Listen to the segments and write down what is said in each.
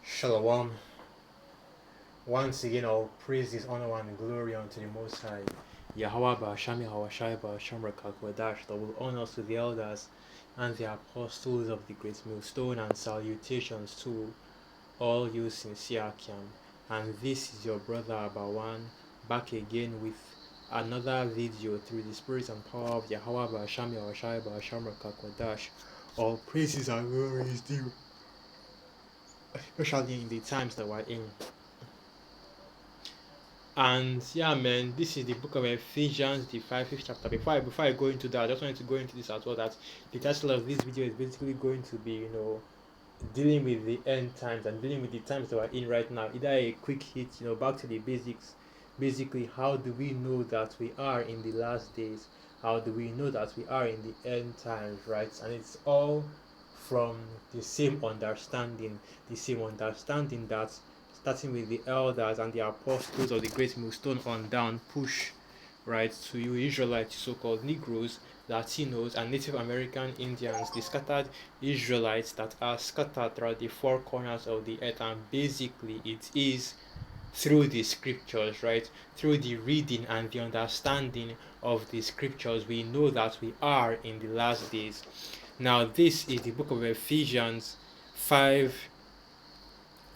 Shalom. Once again, all praise is honor and glory unto the Most High. Yahweh Ba'asham Yahweh Shai Ba'asham Rakakwadash, that will honor to the elders and the apostles of the great millstone, and salutations to all you sincere Akiam. And this is your brother Abawan, back again with another video through the spirit and power of Yahweh Ba'asham Yahweh Shai Ba'asham Rakakwadash. All praises and glory is due, especially in the times that we're in. And yeah, man, this is the book of Ephesians, the 5th chapter. Before I go into that, I just wanted to go into this as well. That the title of this video is basically going to be, dealing with the end times and dealing with the times that we're in right now. Either a quick hit, back to the basics. Basically, how do we know that we are in the last days? How do we know that we are in the end times, right? And it's all from the same understanding that starting with the elders and the apostles of the great millstone on down, push right to you Israelites, so-called Negroes, Latinos, and Native American Indians, the scattered Israelites that are scattered throughout the four corners of the earth. And basically it is through the scriptures, right? Through the reading and the understanding of the scriptures, we know that we are in the last days. Now, this is the book of Ephesians 5,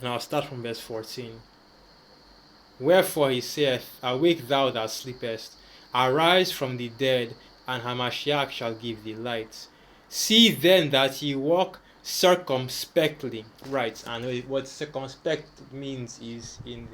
and I'll start from verse 14. Wherefore he saith, Awake thou that sleepest, arise from the dead, and Hamashiach shall give thee light. See then that ye walk circumspectly. Right, and what circumspect means is in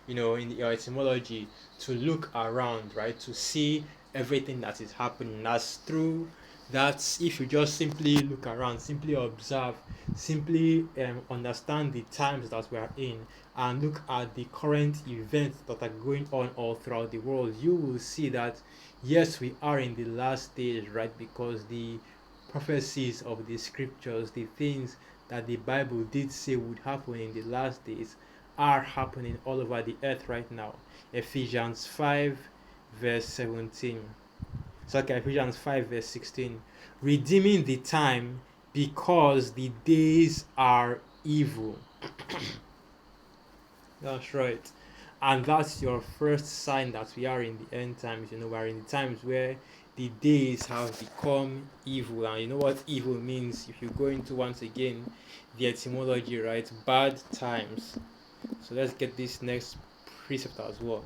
the etymology, to look around, right, to see everything that is happening. That's through that. If you just simply look around, simply observe, simply understand the times that we are in, and look at the current events that are going on all throughout the world, you will see that yes, we are in the last days, right? Because the prophecies of the scriptures, the things that the Bible did say would happen in the last days, are happening all over the earth right now. Ephesians 5 verse 17. Ephesians 5 verse 16. Redeeming the time, because the days are evil. That's right. And that's your first sign that we are in the end times. We are in the times where the days have become evil. And you know what evil means? If you go into, once again, the etymology, right? Bad times. So let's get this next precept as well.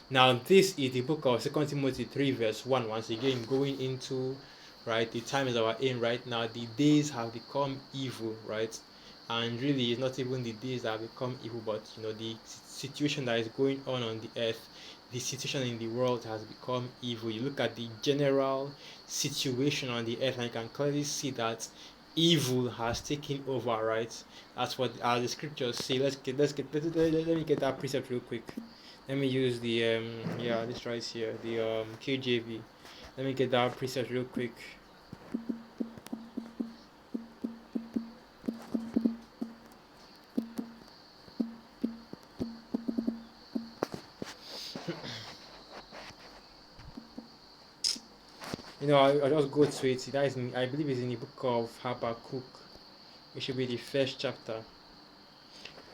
Now, this is the book of 2 Timothy 3 verse 1. Once again, going into, right, the times that we're in right now. The days have become evil, right? And really, it's not even the days that have become evil, but the situation that is going on the earth, the situation in the world has become evil. You look at the general situation on the earth, and you can clearly see that evil has taken over, right? That's what the scriptures say. Let me get that precept real quick. Let me use the this right here, the KJV. Let me get that precept real quick. I'll just go to it. That is, I believe, it's in the book of Habakkuk. It should be the first chapter.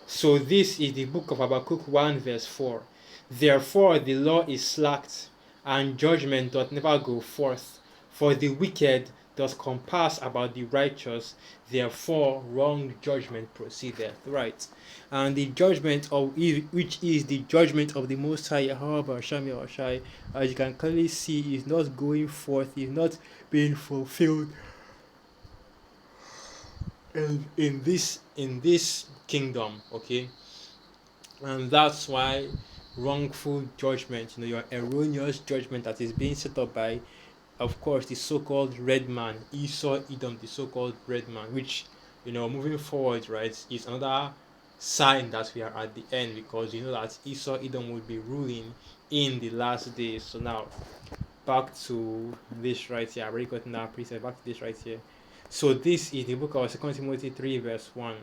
So this is the book of Habakkuk 1 verse 4. Therefore the law is slacked, and judgment doth never go forth. For the wicked does compass about the righteous, therefore wrong judgment proceedeth. Right. And the judgment of which is the judgment of the Most High Yahweh Ba'asham Yahushai, as you can clearly see, is not going forth, is not being fulfilled in this kingdom, okay? And that's why wrongful judgment, your erroneous judgment that is being set up by, of course, the so-called red man, Esau Edom, the so-called red man, which moving forward, right, is another sign that we are at the end, because that Esau Edom will be ruling in the last days. So now back to this right here. I've already gotten that precept. Back to this right here. So this is the book of 2 Timothy 3 verse 1.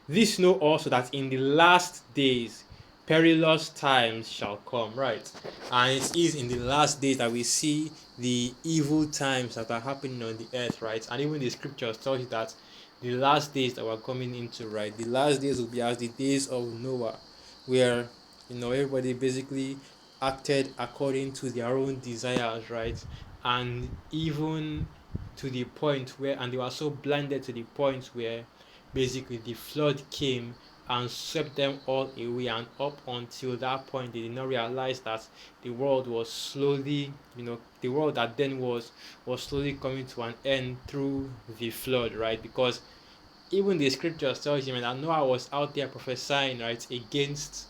This know also that in the last days perilous times shall come. Right. And it is in the last days that we see the evil times that are happening on the earth, right? And even the scriptures tell you that the last days that we're coming into, right? The last days will be as the days of Noah, where everybody basically acted according to their own desires, right? And even to the point where, and they were so blinded to the point where basically the flood came and swept them all away, and up until that point they did not realize that the world was slowly, the world that then was slowly coming to an end through the flood, right? Because even the scriptures tells you, man, that Noah was out there prophesying, right, against,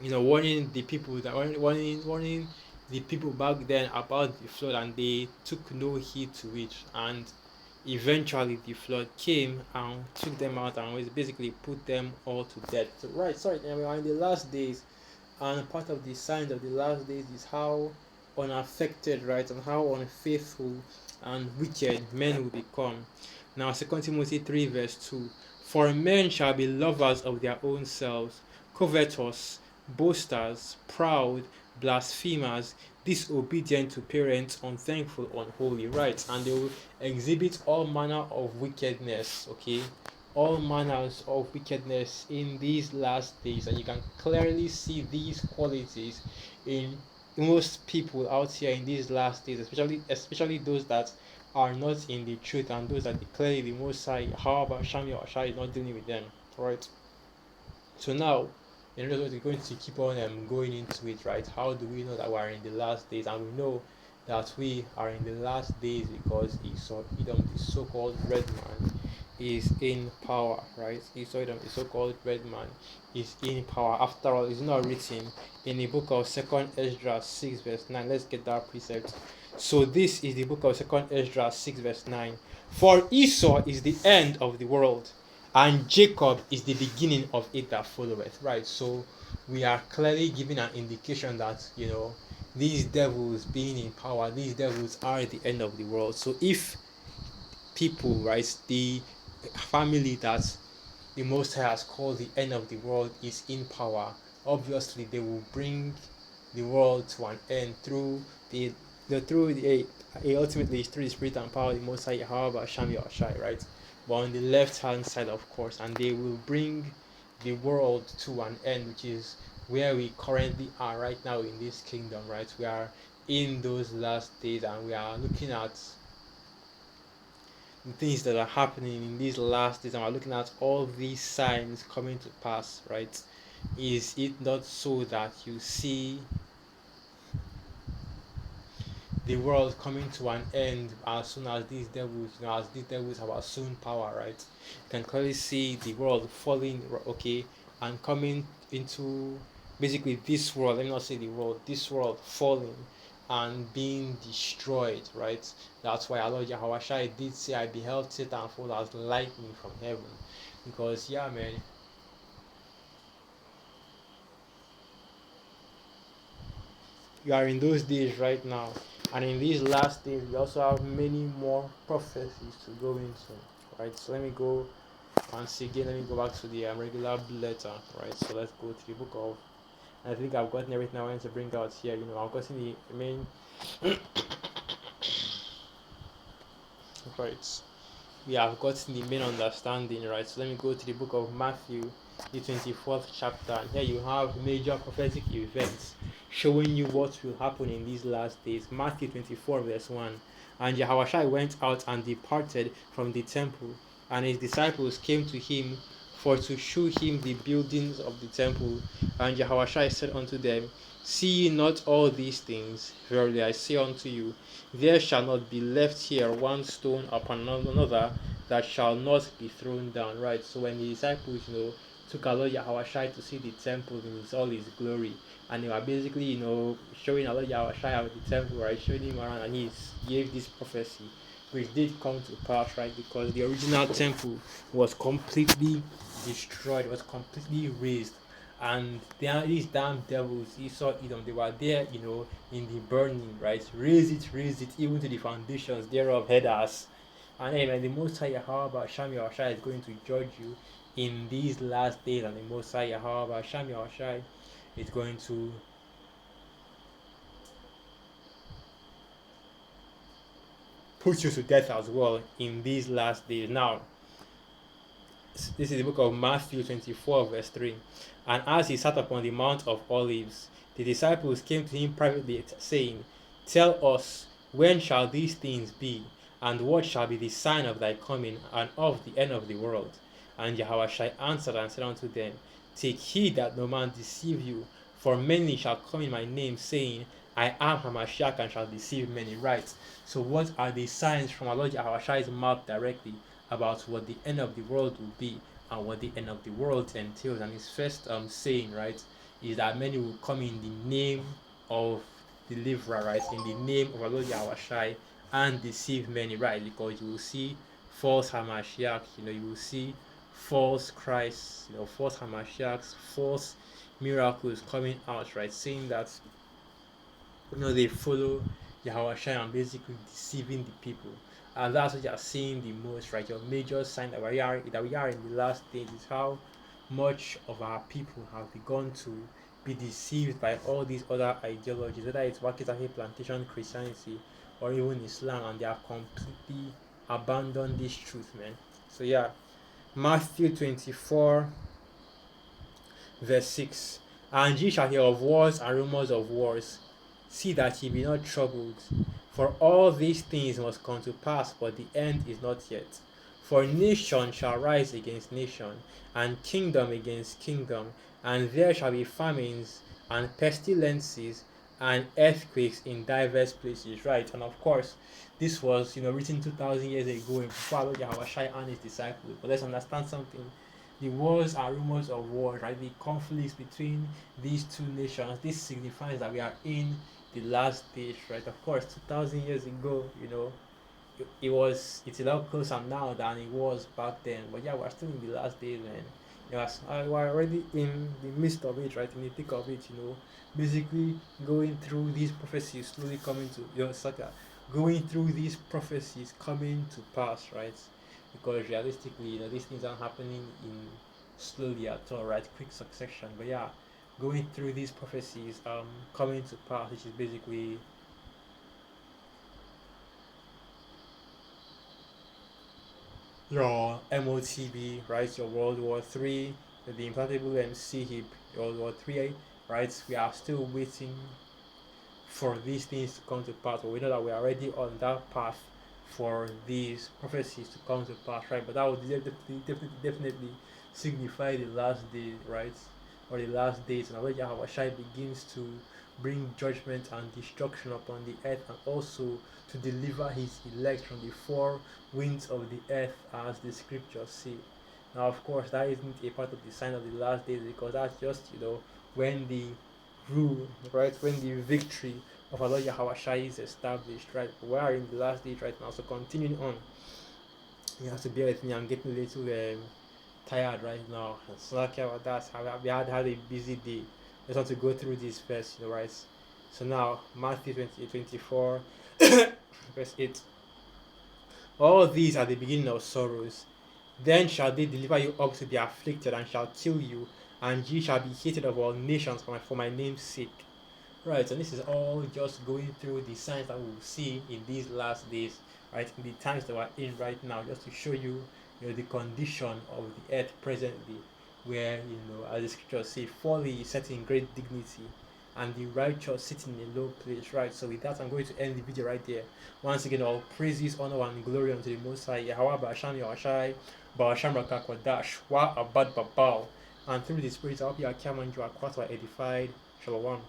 warning the people, that warning the people back then about the flood, and they took no heed to it. And eventually the flood came and took them out and was basically put them all to death. So, right, sorry, we are in the last days, and part of the signs of the last days is how unaffected, right, and how unfaithful and wicked men will become. Now, 2 Timothy 3 verse 2, for men shall be lovers of their own selves, covetous, boasters, proud, blasphemers, disobedient to parents, unthankful, unholy, right? And they will exhibit all manner of wickedness, okay? All manners of wickedness in these last days, and you can clearly see these qualities in most people out here in these last days, especially those that are not in the truth, and those that declare the Most High. However, Shami or Shai is not dealing with them, right? So now, we're going to keep on going into it, right? How do we know that we are in the last days? And we know that we are in the last days because Esau, Edom, the so-called red man, is in power, right? Esau, Edom, the so-called red man, is in power. After all, it's not written in the book of 2nd Ezra 6 verse 9. Let's get that precept. So this is the book of 2nd Ezra 6 verse 9. For Esau is the end of the world, and Jacob is the beginning of it that followeth. Right, so we are clearly giving an indication that these devils being in power, these devils are at the end of the world. So if people, right, the family that the Most High has called the end of the world is in power, obviously they will bring the world to an end through the ultimately through the spirit and power of the Most High, however Shami or Shai, right? But on the left hand side, of course, and they will bring the world to an end, which is where we currently are right now in this kingdom, right? We are in those last days, and we are looking at the things that are happening in these last days, and we're looking at all these signs coming to pass, right? Is it not so that you see the world coming to an end as soon as these devils, as these devils have assumed power, right? You can clearly see the world falling, okay, and coming into basically this world. Let me not say the world, this world falling and being destroyed, right? That's why Allah Yahweh did say, I beheld Satan fall as lightning from heaven. Because, yeah, man, you are in those days right now, and in these last days we also have many more prophecies to go into, right? So let me go once again, let me go back to the regular letter, right? So let's go to the book of, I think I've gotten everything I wanted to bring out here. I've gotten the main right, we have gotten the main understanding, right? So let me go to the book of Matthew, the 24th chapter, and here you have major prophetic events showing you what will happen in these last days. Matthew 24 verse 1, and Yahushua went out and departed from the temple, and his disciples came to him for to shew him the buildings of the temple. And Yahushua said unto them, see ye not all these things? Verily I say unto you, there shall not be left here one stone upon another that shall not be thrown down. Right. So when the disciples, took Allah Yahweh to see the temple in all his glory, and they were basically, showing Allah Yahweh the temple, right, showing him around, and he gave this prophecy, which did come to pass, right, because the original temple was completely destroyed, was completely razed, and these damn devils, Esau, Edom, they were there, in the burning, right? Raise it, even to the foundations thereof, headers. And amen. The Most High Yahweh Shami Yahweh is going to judge you in these last days, and the Most High Yahweh Shami Yahweh is going to put you to death as well in these last days. Now, this is the book of Matthew 24, verse 3. And as he sat upon the Mount of Olives, the disciples came to him privately, saying, Tell us, when shall these things be? And what shall be the sign of thy coming and of the end of the world? And Yahushua answered and said unto them, Take heed that no man deceive you, for many shall come in my name, saying, I am Hamashiach, and shall deceive many. Right. So what are the signs from our Lord Yahushua's mouth directly about what the end of the world will be and what the end of the world entails? And his first saying, right, is that many will come in the name of deliverer, right, in the name of our Lord Yahushua, and deceive many, right? Because you will see false Hamashiach, you will see false Christ, false Hamashiachs, false miracles coming out, right, saying that they follow Yahushua and basically deceiving the people. And that's what you're seeing the most, right? Your major sign that we are in the last days is how much of our people have begun to be deceived by all these other ideologies, whether it's Wakitahi plantation Christianity or even Islam, and they have completely abandoned this truth, man. So yeah, Matthew 24, verse 6. And ye shall hear of wars and rumors of wars. See that ye be not troubled, for all these things must come to pass, but the end is not yet. For nation shall rise against nation, and kingdom against kingdom, and there shall be famines and pestilences and earthquakes in diverse places. Right, and of course, this was written 2,000 years ago before Yahushua and his disciples. But let's understand something. The wars and rumors of war, right? The conflicts between these two nations. This signifies that we are in the last days, right? Of course, 2,000 years ago, it's a lot closer now than it was back then. But yeah, we're still in the last days, man. We're already in the midst of it, right? In the thick of it, basically going through these prophecies, slowly coming to going through these prophecies coming to pass, right? Because realistically, these things aren't happening in slowly at all, right? Quick succession. But yeah, going through these prophecies coming to pass, which is basically your MOTB, right? Your World War III, the implantable MC hip, World War III, right? We are still waiting for these things to come to pass, but we know that we are already on that path for these prophecies to come to pass, right? But that would definitely signify the last day, right? Or the last days, and already Yahushua begins to bring judgment and destruction upon the earth, and also to deliver his elect from the four winds of the earth, as the scriptures say. Now, of course, that isn't a part of the sign of the last days, because that's just when the rule, right, when the victory of our Lord Yahushua is established, right? We are in the last days right now, so continuing on. You have to bear with me. I'm getting a little tired right now. So like about that, we had a busy day. Just want to go through this first, right? So now Matthew 24, verse 8. All these are the beginning of sorrows. Then shall they deliver you up to be afflicted, and shall kill you, and ye shall be hated of all nations for my name's sake. Right, and this is all just going through the signs that we will see in these last days, right? In the times that we're in right now, just to show you, the condition of the earth presently, where as the scriptures say, folly is set in great dignity, and the righteous sitting in a low place, right? So with that, I'm going to end the video right there. Once again, all praises, honor, and glory unto the Most High, Yahweh Basham Yahushai, Basham Rakakwadash, Wa Abad Babal. And through the Spirit, I hope you are calm and you are quite edified. Shalom.